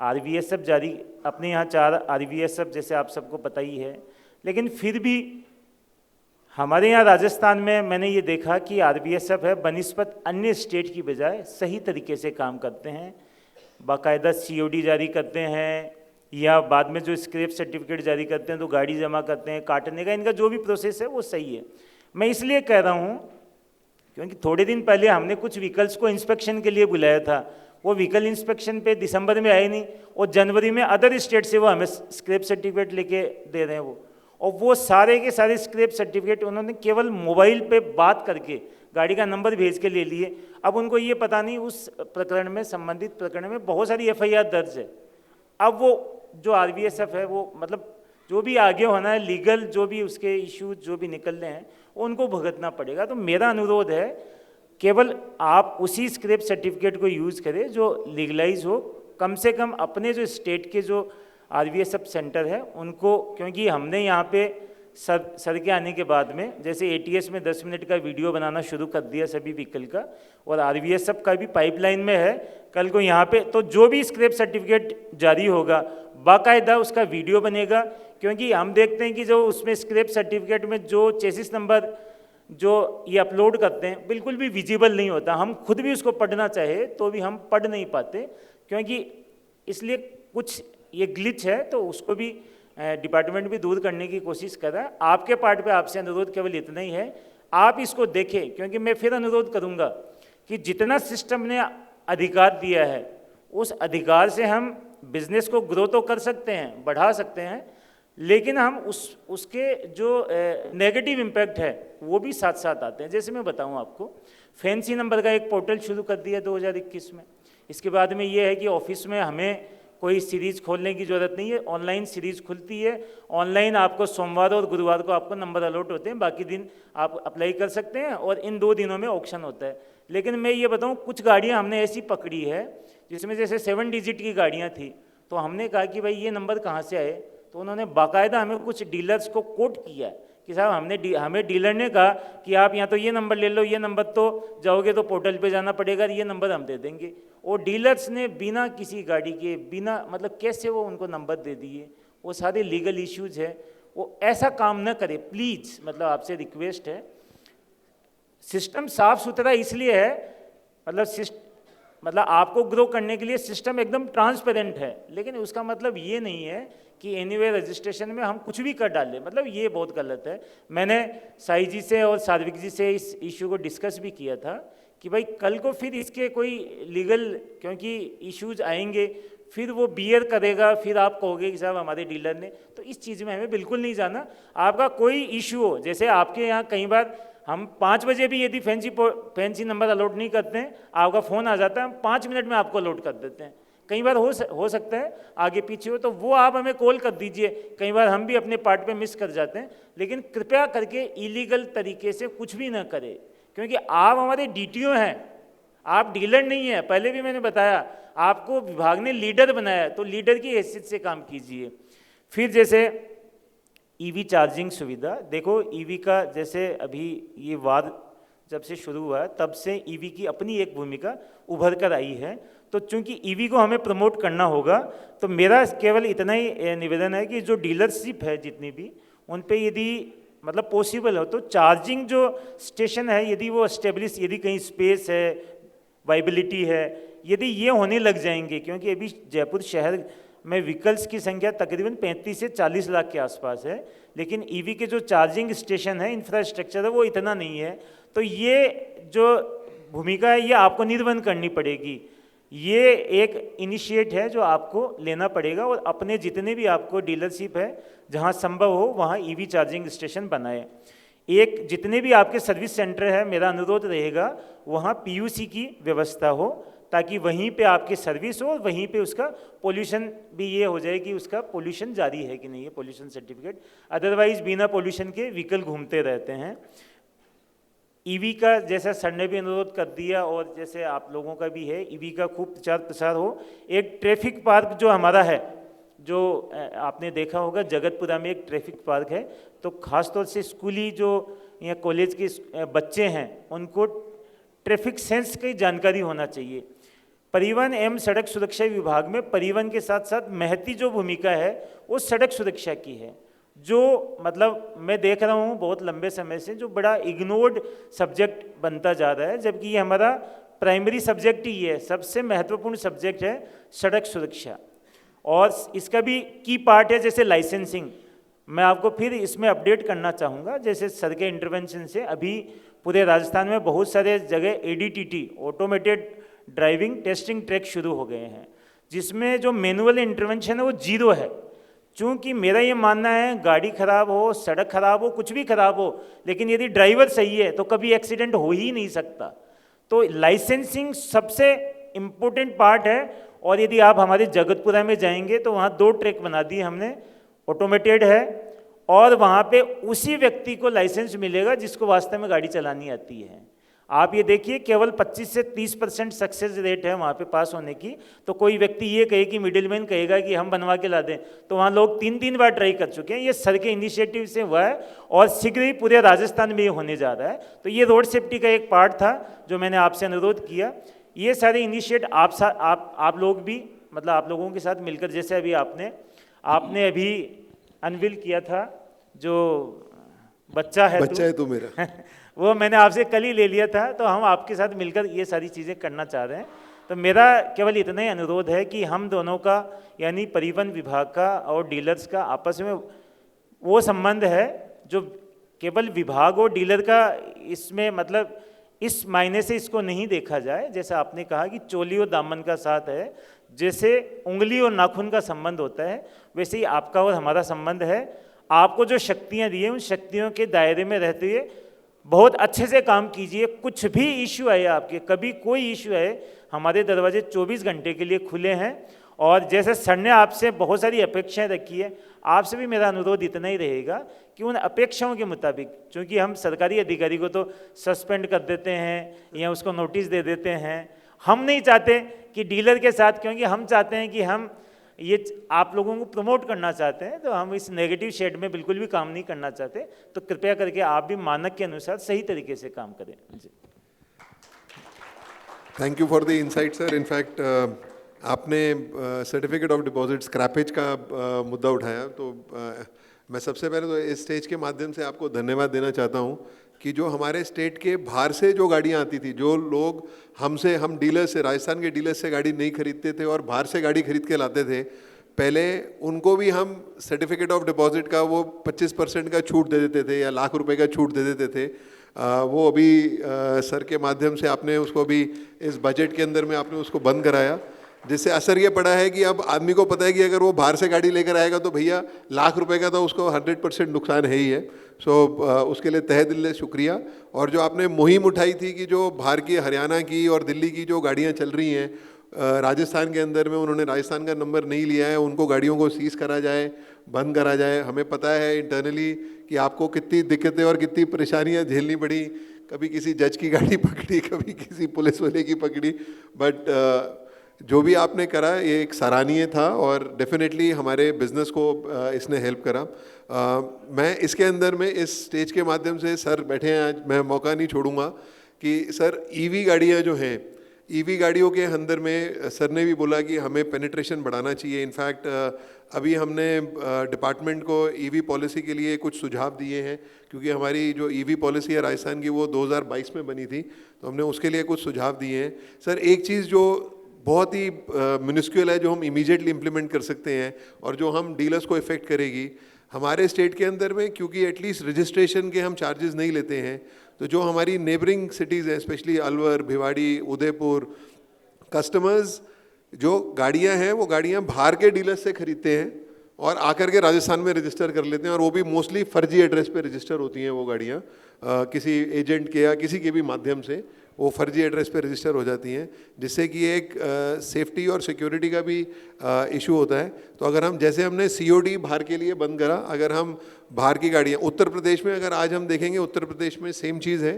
RVSF जारी, अपने यहाँ 4 RVSF जैसे आप सबको पता ही है, लेकिन फिर भी हमारे यहाँ राजस्थान में मैंने ये देखा कि RVSF है बनिस्बत अन्य स्टेट की बजाय सही तरीके से काम करते हैं, बाकायदा COD जारी करते हैं, या बाद में जो स्क्रैप सर्टिफिकेट जारी करते हैं तो गाड़ी जमा करते हैं, काटने का इनका जो भी प्रोसेस है वो सही है। मैं इसलिए कह रहा हूँ क्योंकि थोड़े दिन पहले हमने कुछ व्हीकल्स को इंस्पेक्शन के लिए बुलाया था, वो व्हीकल इंस्पेक्शन पे दिसंबर में आए नहीं, और जनवरी में अदर स्टेट से वो हमें स्क्रैप सर्टिफिकेट लेके दे रहे हैं और वो सारे के सारे स्क्रैप सर्टिफिकेट उन्होंने केवल मोबाइल पे बात करके गाड़ी का नंबर भेज के ले लिए। अब उनको ये पता नहीं उस प्रकरण में, संबंधित प्रकरण में बहुत सारी FIR दर्ज है। अब वो जो RVSF है वो मतलब जो भी आगे होना है लीगल, जो भी उसके इश्यूज जो भी निकल रहे हैं उनको भुगतना पड़ेगा। तो मेरा अनुरोध है केवल आप उसी स्क्रैप सर्टिफिकेट को यूज़ करें जो लीगलाइज हो, कम से कम अपने जो स्टेट के जो RVSF सेंटर है उनको, क्योंकि हमने यहाँ पे सर के आने के बाद में जैसे ATS में 10 मिनट का वीडियो बनाना शुरू कर दिया सभी व्हीकल का, और RVSF का भी पाइपलाइन में है। कल को यहाँ पे तो जो भी स्क्रैप सर्टिफिकेट जारी होगा बाकायदा उसका वीडियो बनेगा, क्योंकि हम देखते हैं कि जो उसमें स्क्रैप सर्टिफिकेट में जो चेसिस नंबर जो ये अपलोड करते हैं बिल्कुल भी विजिबल नहीं होता। हम खुद भी उसको पढ़ना चाहे तो भी हम पढ़ नहीं पाते, क्योंकि इसलिए कुछ ये ग्लिच है, तो उसको भी डिपार्टमेंट भी दूर करने की कोशिश कर रहा है। आपके पार्ट पे आपसे अनुरोध केवल इतना ही है, आप इसको देखें, क्योंकि मैं फिर अनुरोध करूंगा कि जितना सिस्टम ने अधिकार दिया है उस अधिकार से हम बिजनेस को ग्रो तो कर सकते हैं, बढ़ा सकते हैं, लेकिन हम उसके जो नेगेटिव इम्पैक्ट है वो भी साथ साथ आते हैं। जैसे मैं बताऊं आपको, फैंसी नंबर का एक पोर्टल शुरू कर दिया 2021 में। इसके बाद में ये है कि ऑफिस में हमें कोई सीरीज़ खोलने की ज़रूरत नहीं है, ऑनलाइन सीरीज़ खुलती है। ऑनलाइन आपको सोमवार और गुरुवार को आपको नंबर अलॉट होते हैं, बाकी दिन आप अप्लाई कर सकते हैं और इन 2 दिनों में ऑक्शन होता है। लेकिन मैं ये बताऊं, कुछ गाड़ियां हमने ऐसी पकड़ी है जिसमें जैसे 7 डिजिट की गाड़ियां थी, तो हमने कहा कि भाई ये नंबर कहाँ से आए, तो उन्होंने बाकायदा हमें कुछ डीलर्स को कोट किया कि साहब हमें डीलर ने कहा कि आप या तो ये नंबर ले लो, ये नंबर तो जाओगे तो पोर्टल पे जाना पड़ेगा, ये नंबर हम दे देंगे। और डीलर्स ने बिना किसी गाड़ी के, बिना मतलब कैसे वो उनको नंबर दे दिए, वो सारे लीगल इश्यूज है। वो ऐसा काम न करे प्लीज़, मतलब आपसे रिक्वेस्ट है। सिस्टम साफ सुथरा इसलिए है, मतलब आपको ग्रो करने के लिए सिस्टम एकदम ट्रांसपेरेंट है, लेकिन उसका मतलब ये नहीं है कि एनीवे रजिस्ट्रेशन में हम कुछ भी कर डालें, मतलब ये बहुत गलत है। मैंने साई जी से और सार्विक जी से इस इशू को डिस्कस भी किया था कि भाई कल को फिर इसके कोई लीगल, क्योंकि इश्यूज आएंगे, फिर वो बियर करेगा, फिर आप कहोगे कि साहब हमारे डीलर ने, तो इस चीज़ में हमें बिल्कुल नहीं जाना। आपका कोई इशू हो, जैसे आपके यहाँ कई बार हम 5 बजे भी यदि फैंसी नंबर अलॉट नहीं करते हैं, आपका फ़ोन आ जाता है, हम 5 मिनट में आपको अलॉट कर देते हैं। कई बार हो सकता है आगे पीछे हो, तो वो आप हमें कॉल कर दीजिए। कई बार हम भी अपने पार्ट पे मिस कर जाते हैं, लेकिन कृपया करके इलीगल तरीके से कुछ भी ना करें, क्योंकि आप हमारे DTO हैं, आप डीलर नहीं हैं। पहले भी मैंने बताया, आपको विभाग ने लीडर बनाया, तो लीडर की हैसियत से काम कीजिए। फिर जैसे EV चार्जिंग सुविधा, देखो EV का जैसे अभी ये वाद जब से शुरू हुआ तब से EV की अपनी एक भूमिका उभर कर आई है। तो चूंकि EV को हमें प्रमोट करना होगा, तो मेरा केवल इतना ही निवेदन है कि जो डीलरशिप है जितनी भी, उन पे यदि मतलब पॉसिबल हो तो चार्जिंग जो स्टेशन है यदि वो एस्टेब्लिश, यदि कहीं स्पेस है, वाइबिलिटी है, यदि ये होने लग जाएंगे, क्योंकि अभी जयपुर शहर में व्हीकल्स की संख्या तकरीबन 35 से 40 लाख के आसपास है, लेकिन EV के जो चार्जिंग स्टेशन है, इंफ्रास्ट्रक्चर है, वो इतना नहीं है। तो ये जो भूमिका है ये आपको निर्वहन करनी पड़ेगी। ये एक इनिशिएट है जो आपको लेना पड़ेगा, और अपने जितने भी आपको डीलरशिप है जहाँ संभव हो वहाँ EV चार्जिंग स्टेशन बनाए। एक जितने भी आपके सर्विस सेंटर है, मेरा अनुरोध रहेगा वहाँ PUC की व्यवस्था हो, ताकि वहीं पे आपकी सर्विस हो, वहीं पे उसका पोल्यूशन भी ये हो जाए कि उसका पोल्यूशन जारी है कि नहीं है, पोल्यूशन सर्टिफिकेट। अदरवाइज बिना पोल्यूशन के व्हीकल घूमते रहते हैं। EV का जैसा सर ने भी अनुरोध कर दिया, और जैसे आप लोगों का भी है, EV का खूब प्रचार प्रसार हो। एक ट्रैफिक पार्क जो हमारा है, जो आपने देखा होगा जगतपुरा में एक ट्रैफिक पार्क है, तो ख़ासतौर से स्कूली जो या कॉलेज के बच्चे हैं उनको ट्रैफिक सेंस की जानकारी होना चाहिए। परिवहन एवं सड़क सुरक्षा विभाग में परिवहन के साथ साथ महती जो भूमिका है वो सड़क सुरक्षा की है, जो मतलब मैं देख रहा हूँ बहुत लंबे समय से जो बड़ा इग्नोर्ड सब्जेक्ट बनता जा रहा है, जबकि ये हमारा प्राइमरी सब्जेक्ट ही है, सबसे महत्वपूर्ण सब्जेक्ट है सड़क सुरक्षा। और इसका भी की पार्ट है जैसे लाइसेंसिंग। मैं आपको फिर इसमें अपडेट करना चाहूँगा, जैसे सर के इंटरवेंशन से अभी पूरे राजस्थान में बहुत सारे जगह ADTT automated driving testing track शुरू हो गए हैं, जिसमें जो मैनुअल इंटरवेंशन है वो 0 है। चूँकि मेरा ये मानना है गाड़ी खराब हो, सड़क खराब हो, कुछ भी खराब हो, लेकिन यदि ड्राइवर सही है तो कभी एक्सीडेंट हो ही नहीं सकता। तो लाइसेंसिंग सबसे इम्पोर्टेंट पार्ट है। और यदि आप हमारे जगतपुरा में जाएंगे तो वहाँ 2 ट्रैक बना दिए हमने, ऑटोमेटेड है और वहाँ पे उसी व्यक्ति को लाइसेंस मिलेगा जिसको वास्तव में गाड़ी चलानी आती है। आप ये देखिए केवल 25 से 30% सक्सेस रेट है वहाँ पे पास होने की। तो कोई व्यक्ति ये कहे कि मिडिलमैन कहेगा कि हम बनवा के ला दें, तो वहाँ लोग 3-3 बार ट्राई कर चुके हैं। ये सर के इनिशिएटिव से हुआ है और शीघ्र ही पूरे राजस्थान में ये होने जा रहा है। तो ये रोड सेफ्टी का एक पार्ट था जो मैंने आपसे अनुरोध किया। ये सारे इनिशिएट आप लोग भी, मतलब आप लोगों के साथ मिलकर, जैसे अभी आपने अभी अनवील किया था जो बच्चा है तो मेरा वो मैंने आपसे कल ही ले लिया था। तो हम आपके साथ मिलकर ये सारी चीज़ें करना चाह रहे हैं। तो मेरा केवल इतना ही अनुरोध है कि हम दोनों का, यानी परिवहन विभाग का और डीलर्स का आपस में वो संबंध है जो केवल विभाग और डीलर का, इसमें मतलब इस मायने से इसको नहीं देखा जाए। जैसे आपने कहा कि चोली और दामन का साथ है, जैसे उंगली और नाखून का संबंध होता है, वैसे ही आपका और हमारा संबंध है। आपको जो शक्तियाँ दी हैं उन शक्तियों के दायरे में रहते हुए बहुत अच्छे से काम कीजिए। कुछ भी इश्यू आए आपके, कभी कोई इश्यू आए, हमारे दरवाजे 24 घंटे के लिए खुले हैं। और जैसे सर ने आपसे बहुत सारी अपेक्षाएं रखी है, आपसे भी मेरा अनुरोध इतना ही रहेगा कि उन अपेक्षाओं के मुताबिक, क्योंकि हम सरकारी अधिकारी को तो सस्पेंड कर देते हैं या उसको नोटिस दे देते हैं, हम नहीं चाहते कि डीलर के साथ, क्योंकि हम चाहते हैं कि हम ये आप लोगों को प्रमोट करना चाहते हैं, तो हम इस नेगेटिव शेड में बिल्कुल भी काम नहीं करना चाहते। तो कृपया करके आप भी मानक के अनुसार सही तरीके से काम करें। जी, thank you for the insight sir. In fact आपने सर्टिफिकेट ऑफ डिपॉजिट स्क्रैपेज का मुद्दा उठाया, तो मैं सबसे पहले तो इस स्टेज के माध्यम से आपको धन्यवाद देना चाहता हूँ कि जो हमारे स्टेट के बाहर से जो गाड़ियाँ आती थी, जो लोग हम डीलर से, राजस्थान के डीलर से गाड़ी नहीं खरीदते थे और बाहर से गाड़ी खरीद के लाते थे, पहले उनको भी हम सर्टिफिकेट ऑफ डिपॉजिट का वो 25% का छूट दे देते थे या ₹1,00,000 का छूट दे देते थे। वो अभी सर के माध्यम से आपने उसको भी इस बजट के अंदर में आपने उसको बंद कराया, जिससे असर ये पड़ा है कि अब आदमी को पता है कि अगर वो बाहर से गाड़ी लेकर आएगा तो भैया ₹1,00,000 का तो उसको 100% नुकसान है ही है। सो उसके लिए तहे दिल से शुक्रिया। और जो आपने मुहिम उठाई थी कि जो बाहर की, हरियाणा की और दिल्ली की जो गाड़ियाँ चल रही हैं राजस्थान के अंदर में, उन्होंने राजस्थान का नंबर नहीं लिया है, उनको गाड़ियों को सीज करा जाए, बंद करा जाए। हमें पता है इंटरनली कि आपको कितनी दिक्कतें और कितनी परेशानियाँ झेलनी पड़ी, कभी किसी जज की गाड़ी पकड़ी, कभी किसी पुलिस वाले की पकड़ी, बट जो भी आपने करा ये एक सराहनीय था और डेफिनेटली हमारे बिज़नेस को इसने हेल्प करा। मैं इसके अंदर में इस स्टेज के माध्यम से, सर बैठे हैं आज, मैं मौका नहीं छोड़ूंगा कि सर ईवी गाड़ियाँ जो हैं, ईवी गाड़ियों के अंदर में सर ने भी बोला कि हमें पेनिट्रेशन बढ़ाना चाहिए। इनफैक्ट अभी हमने डिपार्टमेंट को ईवी पॉलिसी के लिए कुछ सुझाव दिए हैं, क्योंकि हमारी जो ईवी पॉलिसी है राजस्थान की वो 2022 में बनी थी, तो हमने उसके लिए कुछ सुझाव दिए हैं। सर एक चीज़ जो बहुत ही मिनिस्क्यूल है, जो हम इमीडिएटली इम्प्लीमेंट कर सकते हैं और जो हम डीलर्स को इफ़ेक्ट करेगी हमारे स्टेट के अंदर में, क्योंकि एटलीस्ट रजिस्ट्रेशन के हम चार्जेस नहीं लेते हैं, तो जो हमारी नेबरिंग सिटीज़ हैं, स्पेशली अलवर, भिवाड़ी, उदयपुर, कस्टमर्स जो गाड़ियां हैं वो गाड़ियां बाहर के डीलर्स से खरीदते हैं और आकर के राजस्थान में रजिस्टर कर लेते हैं, और वो भी मोस्टली फर्जी एड्रेस पे रजिस्टर होती हैं वो गाड़ियां, किसी एजेंट के या किसी के भी माध्यम से वो फर्जी एड्रेस पे रजिस्टर हो जाती हैं, जिससे कि एक सेफ्टी और सिक्योरिटी का भी इशू होता है। तो अगर हम, जैसे हमने COD बाहर के लिए बंद करा, अगर हम बाहर की गाड़ियाँ, उत्तर प्रदेश में अगर आज हम देखेंगे, उत्तर प्रदेश में सेम चीज़ है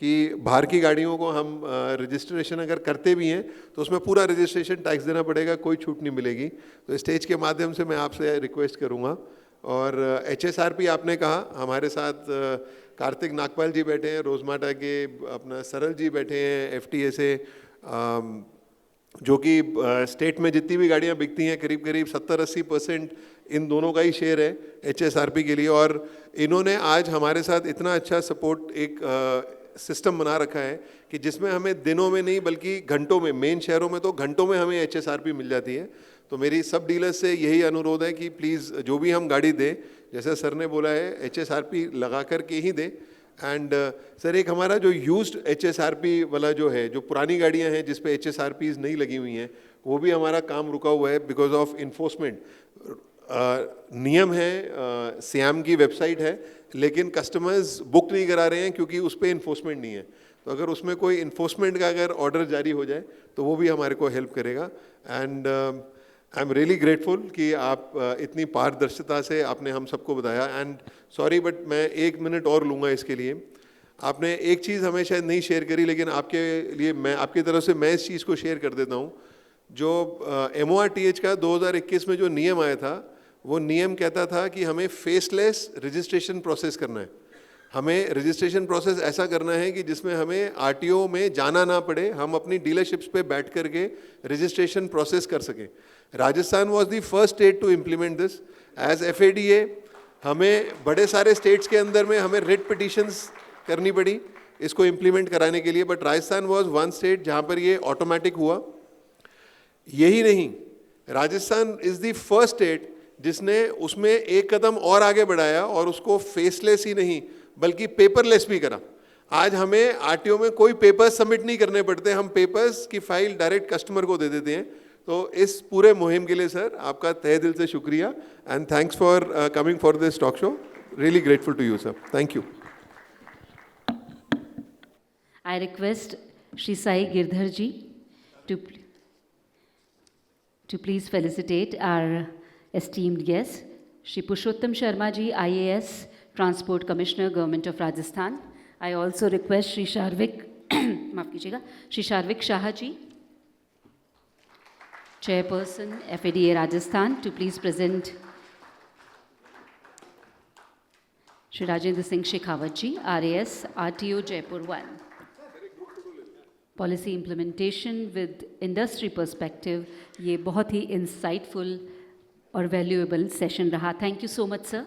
कि बाहर की गाड़ियों को हम रजिस्ट्रेशन अगर करते भी हैं तो उसमें पूरा रजिस्ट्रेशन टैक्स देना पड़ेगा, कोई छूट नहीं मिलेगी। तो स्टेज के माध्यम से मैं आपसे रिक्वेस्ट करूँगा। और HSRP आपने कहा, हमारे साथ कार्तिक नागपाल जी बैठे हैं, रोजमाटा के अपना सरल जी बैठे हैं FTA से, जो कि स्टेट में जितनी भी गाड़ियां बिकती हैं करीब करीब 70-80% इन दोनों का ही शेयर है HSRP के लिए। और इन्होंने आज हमारे साथ इतना अच्छा सपोर्ट, एक सिस्टम बना रखा है कि जिसमें हमें दिनों में नहीं बल्कि घंटों में, मेन शहरों में तो घंटों में हमें HSRP मिल जाती है। तो मेरी सब डीलर्स से यही अनुरोध है कि प्लीज़ जो भी हम गाड़ी दें, जैसे सर ने बोला है, HSRP लगा कर के ही दें। एंड सर एक हमारा जो यूज्ड HSRP वाला जो है, जो पुरानी गाड़ियां हैं जिस पे HSRPs नहीं लगी हुई हैं, वो भी हमारा काम रुका हुआ है बिकॉज ऑफ इन्फोर्समेंट। नियम है, SIAM की वेबसाइट है, लेकिन कस्टमर्स बुक नहीं करा रहे हैं क्योंकि उस पर इन्फोर्समेंट नहीं है। तो अगर उसमें कोई इन्फोर्समेंट का अगर ऑर्डर जारी हो जाए तो वो भी हमारे को हेल्प करेगा। And I am really grateful कि आप इतनी पारदर्शिता से आपने हम सबको बताया, एंड सॉरी बट मैं 1 मिनट और लूँगा इसके लिए। आपने एक चीज़ हमें शायद नहीं शेयर करी, लेकिन आपके लिए मैं आपकी तरफ से मैं इस चीज़ को शेयर कर देता हूँ। जो MORTH का 2021 में जो नियम आया था, वो नियम कहता था कि हमें फेसलेस रजिस्ट्रेशन प्रोसेस करना है। हमें रजिस्ट्रेशन प्रोसेस ऐसा करना है कि जिसमें हमें RTO में जाना ना पड़े, हम अपनी डीलरशिप्स पे बैठ करके रजिस्ट्रेशन प्रोसेस कर सकें। Rajasthan was the first state to implement this. As FADA हमें बड़े सारे स्टेट्स के अंदर में हमें रिट पिटिशंस करनी पड़ी इसको इम्प्लीमेंट कराने के लिए, but Rajasthan was one state जहाँ पर ये ऑटोमेटिक हुआ। यही नहीं, Rajasthan is the first state जिसने उसमें एक कदम और आगे बढ़ाया और उसको फेसलेस ही नहीं बल्कि पेपरलेस भी करा। आज हमें RTO में कोई पेपर्स सबमिट नहीं करने पड़ते, हम पेपर्स की फाइल डायरेक्ट कस्टमर को दे देते हैं। तो इस पूरे मुहिम के लिए सर आपका तहे दिल से शुक्रिया, and thanks for coming for this talk show. Really grateful to you sir, thank you. I request Shri Sai Girdhar ji to please felicitate our esteemed guest, Shri Purushottam Sharma ji, IAS, Transport Commissioner, Government of Rajasthan. I also request Shri Sharvik, माफ कीजिएगा, Shri Sharvik Shah ji, Chairperson, FADA Rajasthan, to please present Shri Rajendra Singh Shekhawat ji, RAS, RTO Jaipur 1. Policy implementation with industry perspective, ये बहुत ही इंसाइटफुल और वैल्यूएबल सेशन रहा। Thank you so much sir.